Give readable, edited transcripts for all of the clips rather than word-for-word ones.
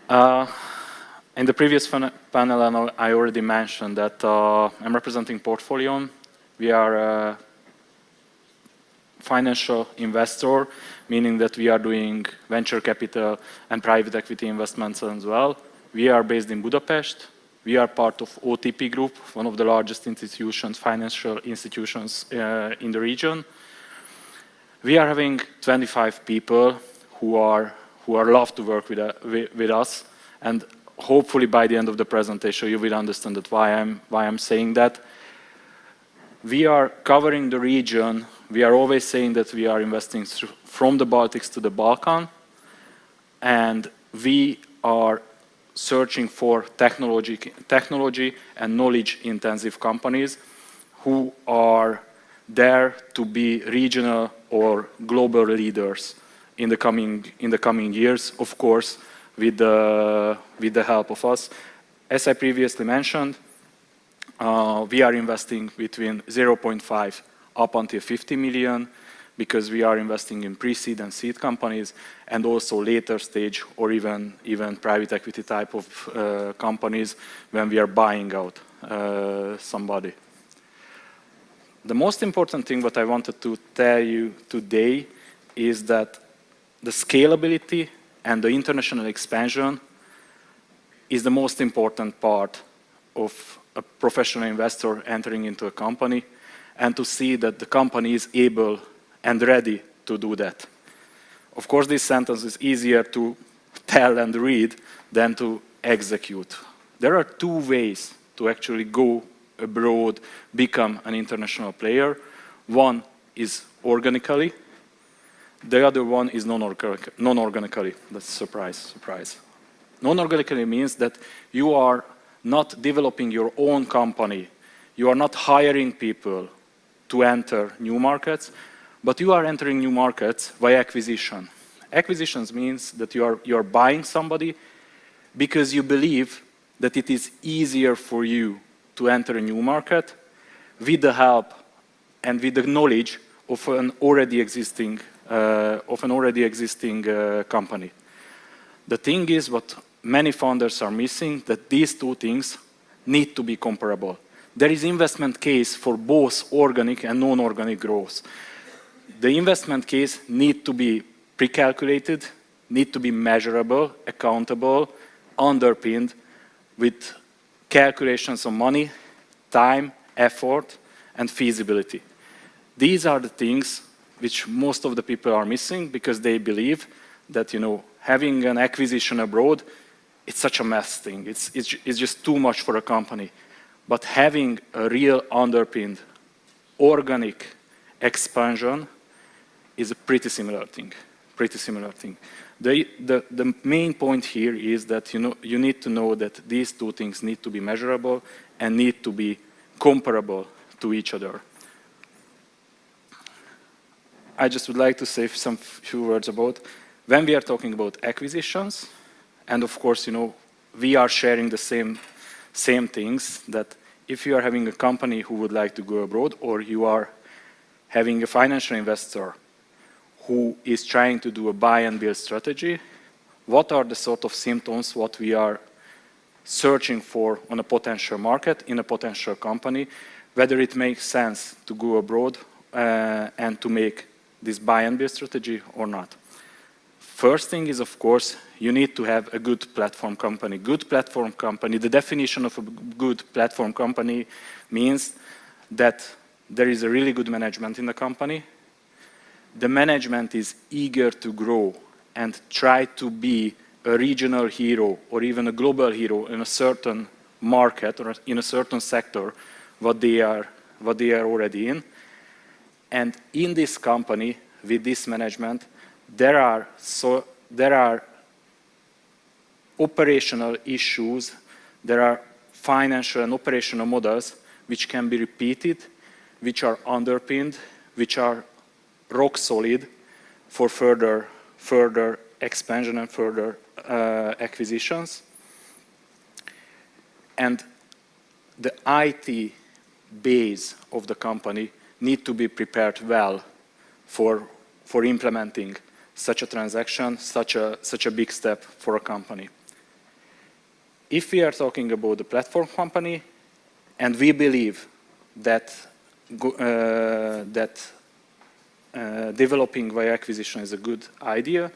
In the previous panel, I already mentioned that I'm representing PortfoLion. We are a financial investor, meaning that we are doing venture capital and private equity investments as well. We are based in Budapest. We are part of OTP Group, one of the largest institutions, financial institutions in the region. We are having 25 people who are love to work with us, and hopefully by the end of the presentation you will understand that why I'm saying that. We are covering the region. We are always saying that we are investing from the Baltics to the Balkan, and we are searching for technology and knowledge-intensive companies who are there to be regional or global leaders in the coming years, of course, with the help of us. As I previously mentioned, we are investing between 0.5 up until 50 million, because we are investing in pre-seed and seed companies, and also later stage or even private equity type of companies when we are buying out somebody. The most important thing what I wanted to tell you today is that the scalability and the international expansion is the most important part of a professional investor entering into a company, and to see that the company is able and ready to do that. Of course, this sentence is easier to tell and read than to execute. There are two ways to actually go abroad, become an international player. One is organically, the other one is non-organically. That's a surprise. Non-organically means that you are not developing your own company. You are not hiring people to enter new markets, but you are entering new markets via acquisition. Acquisitions means that you are buying somebody because you believe that it is easier for you to enter a new market with the help and with the knowledge of an already existing company. The thing is, what many founders are missing, that these two things need to be comparable. There is investment case for both organic and non-organic growth. The investment case need to be pre-calculated, need to be measurable, accountable, underpinned with calculations of money, time, effort, and feasibility. These are the things which most of the people are missing, because they believe that, you know, having an acquisition abroad, it's such a mess thing. It's just too much for a company. But having a real underpinned organic expansion is a pretty similar thing. The main point here is that you need to know that these two things need to be measurable and need to be comparable to each other. I just would like to say some few words about when we are talking about acquisitions, and of course, we are sharing the same things, that if you are having a company who would like to go abroad, or you are having a financial investor who is trying to do a buy and build strategy, what are the sort of symptoms what we are searching for on a potential market, in a potential company, whether it makes sense to go abroad and to make this buy and build strategy or not. First thing is, of course, you need to have a good platform company. Good platform company, the definition of a good platform company means that there is a really good management in the company. The management is eager to grow and try to be a regional hero or even a global hero in a certain market or in a certain sector what they are already in. And in this company, with this management, there are operational issues, there are financial and operational models which can be repeated, which are underpinned, which are rock solid for further expansion and further acquisitions. And the IT base of the company need to be prepared well for implementing such a transaction, such a big step for a company. if we are talking about the platform company, and we believe that developing via acquisition is a good idea,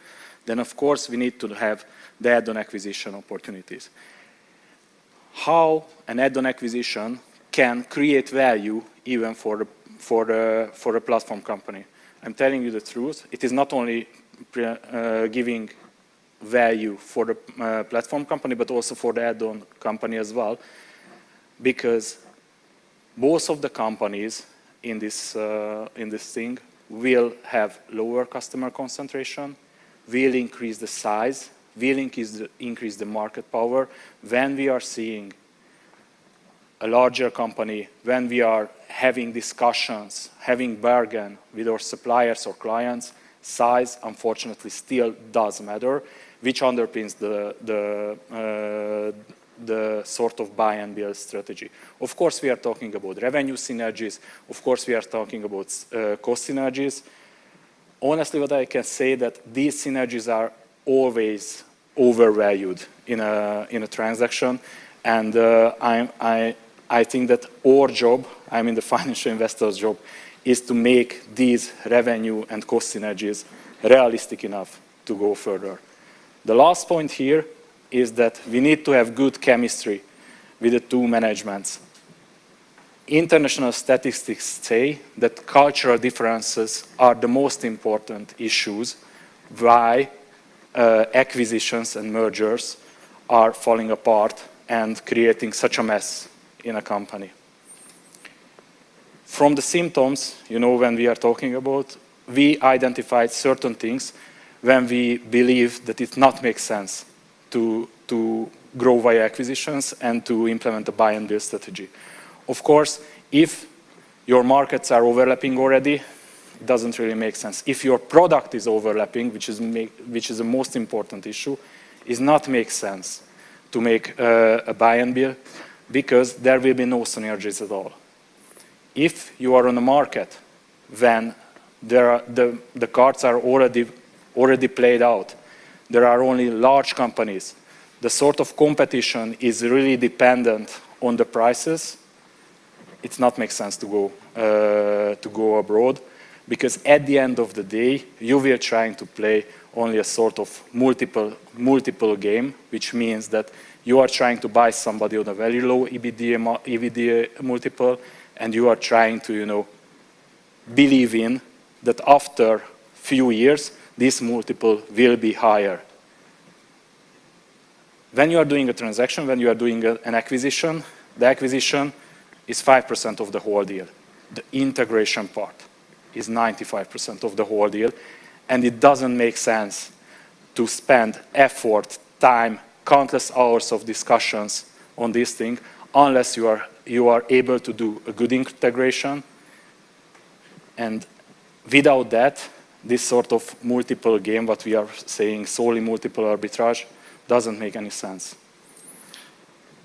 then of course we need to have the add-on acquisition opportunities. How an add-on acquisition can create value even for a platform company. I'm telling you the truth. It is not only giving value for the platform company, but also for the add-on company as well, because both of the companies in this thing will have lower customer concentration, will increase the size, will increase the market power. When we are seeing a larger company, when we are having discussions, having bargain with our suppliers or clients, size unfortunately still does matter, which underpins the sort of buy and build strategy. Of course, we are talking about revenue synergies. Of course, we are talking about cost synergies. Honestly, what I can say that these synergies are always overvalued in a transaction, and I think that our job, I mean the financial investor's job, is to make these revenue and cost synergies realistic enough to go further. The last point here is that we need to have good chemistry with the two managements. International statistics say that cultural differences are the most important issues why acquisitions and mergers are falling apart and creating such a mess in a company. From the symptoms, when we are talking about, we identified certain things when we believe that it not makes sense to grow via acquisitions and to implement a buy and build strategy. Of course, if your markets are overlapping already, it doesn't really make sense. If your product is overlapping, which is the most important issue, it not make sense to make a buy and build, because there will be no synergies at all. If you are on a market when the cards are already played out, there are only large companies, the sort of competition is really dependent on the prices, it's not make sense to go abroad, because at the end of the day, you will trying to play only a sort of multiple game, which means that you are trying to buy somebody on a very low EBITDA multiple, and you are trying to, believe in that after few years, this multiple will be higher. When you are doing a transaction, when you are doing an acquisition, the acquisition is 5% of the whole deal. The integration part is 95% of the whole deal, and it doesn't make sense to spend effort, time, countless hours of discussions on this thing unless you are able to do a good integration. And without that, this sort of multiple game, what we are saying, solely multiple arbitrage, doesn't make any sense.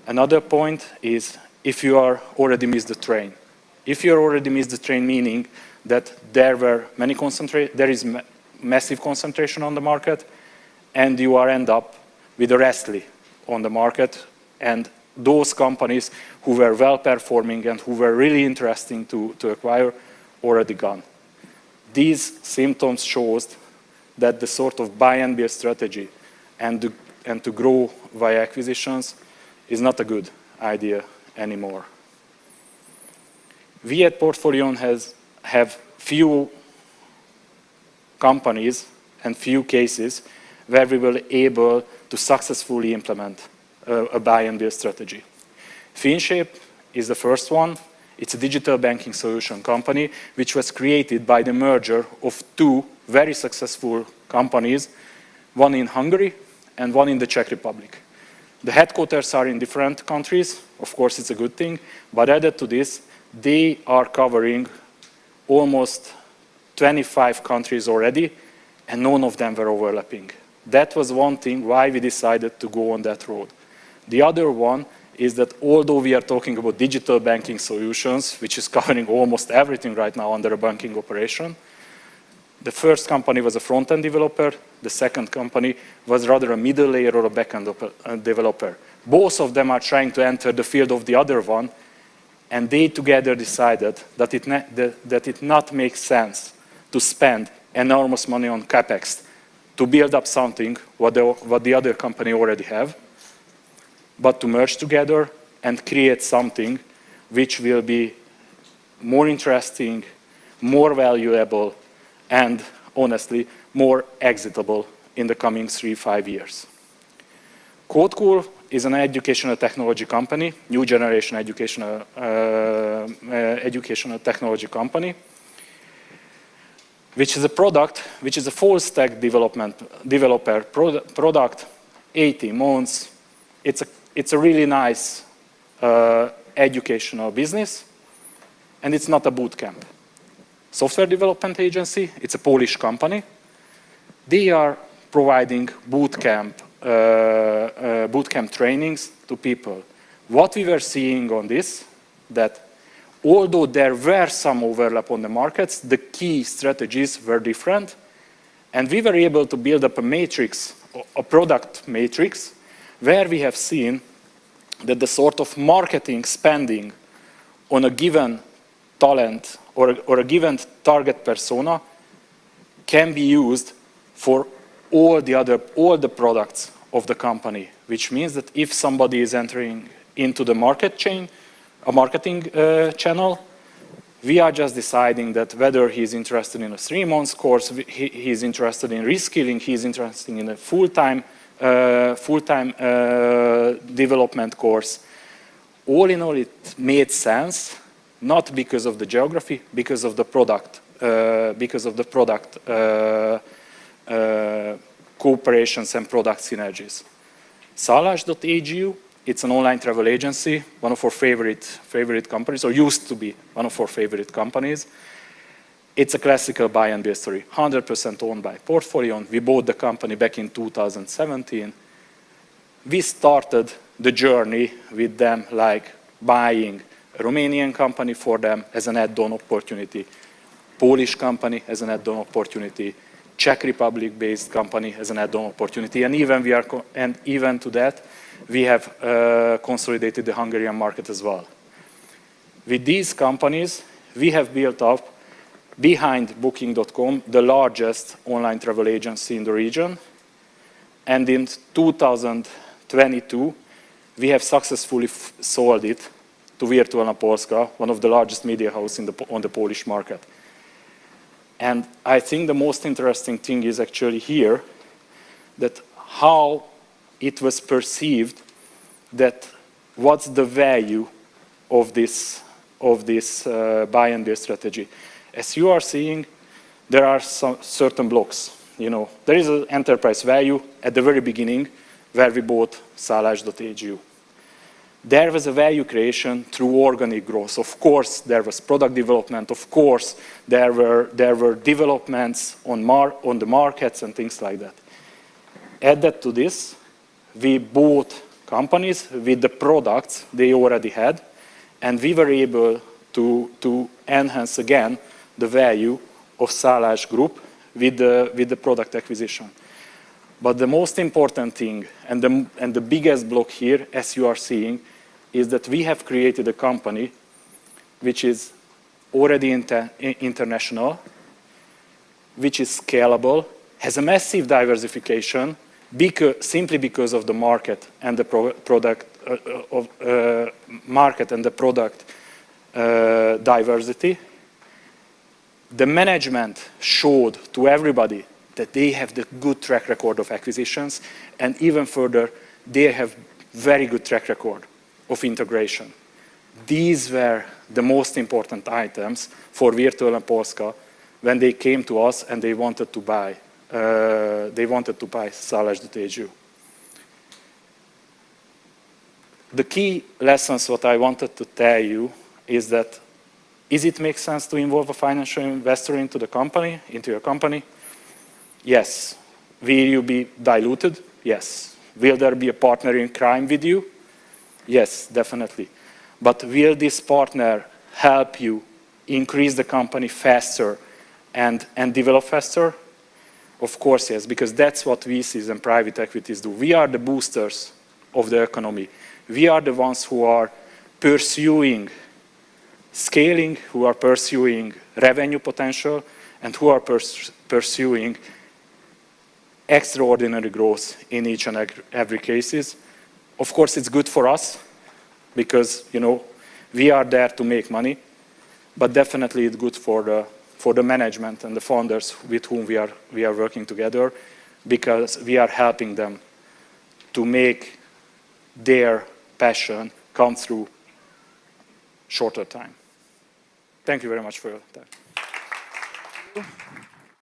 Another point is if you are already missed the train. If you already missed the train, meaning that there is massive concentration on the market, and you end up with a Restly on the market, and those companies who were well performing and who were really interesting to acquire already gone. These symptoms shows that the sort of buy and build strategy and to grow via acquisitions is not a good idea anymore. We at PortfoLion have few companies and few cases where we were able to successfully implement a buy and build strategy. FinShape is the first one. It's a digital banking solution company which was created by the merger of two very successful companies, one in Hungary and one in the Czech Republic. The headquarters are in different countries. Of course, it's a good thing, but added to this, they are covering almost 25 countries already, and none of them were overlapping. That was one thing why we decided to go on that road. The other one is that although we are talking about digital banking solutions, which is covering almost everything right now under a banking operation, the first company was a front-end developer, the second company was rather a middle layer or a back-end developer. Both of them are trying to enter the field of the other one, and they together decided that it not makes sense to spend enormous money on capex to build up something what the other company already have, but to merge together and create something which will be more interesting, more valuable, and honestly, more exitable in the coming 3-5 years. CodeCool is an educational technology company, new generation educational technology company, which is a product, which is a full stack developer product, 18 months. It's a really nice educational business, and it's not a boot camp. Software development agency, it's a Polish company. They are providing boot camp trainings to people. What we were seeing on this, that although there were some overlap on the markets, the key strategies were different, and we were able to build up a matrix, a product matrix, where we have seen that the sort of marketing spending on a given talent or a given target persona can be used for all the products of the company, which means that if somebody is entering into the marketing channel, we are just deciding that whether he's interested in a 3-month course, he's interested in reskilling, he's interested in a full-time development course. All in all, it made sense, not because of the geography, because of the product, cooperations and product synergies. Szalás.hu, it's an online travel agency, one of our favorite companies, or used to be one of our favorite companies. It's a classical buy and build story, 100% owned by PortfoLion. We bought the company back in 2017. We started the journey with them like buying a Romanian company for them as an add-on opportunity, Polish company as an add-on opportunity, Czech Republic-based company as an add-on opportunity, and even to that, we have consolidated the Hungarian market as well. With these companies, we have built up, behind Booking.com, the largest online travel agency in the region, and in 2022, we have successfully sold it to Wirtualna Polska, one of the largest media houses on the Polish market. And I think the most interesting thing is actually here that how it was perceived, that what's the value of this buy and build strategy. As you are seeing, there are some certain blocks. There is an enterprise value at the very beginning where we bought Szalás.hu. There was a value creation through organic growth. Of course, there was product development. Of course, there were developments on the markets and things like that. Added to this, we bought companies with the products they already had, and we were able to enhance again the value of Szalás Group with the product acquisition. But the most important thing, and the biggest block here, as you are seeing, is that we have created a company which is already international, which is scalable, has a massive diversification, simply because of the market and the product diversity. The management showed to everybody that they have the good track record of acquisitions, and even further, they have very good track record of integration. These were the most important items for Wirtualna Polska when they came to us and they wanted to buy Szalás.hu. The key lessons what I wanted to tell you is that it make sense to involve a financial investor into your company? Yes. Will you be diluted? Yes. Will there be a partner in crime with you? Yes, definitely. But will this partner help you increase the company faster and develop faster? Of course, yes, because that's what VCs and private equities do. We are the boosters of the economy. We are the ones who are pursuing scaling, who are pursuing revenue potential, and who are pursuing extraordinary growth in each and every cases. Of course, it's good for us because, you know, we are there to make money, but definitely it's good for the management and the founders with whom we are working together, because we are helping them to make their passion come through shorter time. Thank you very much for your time.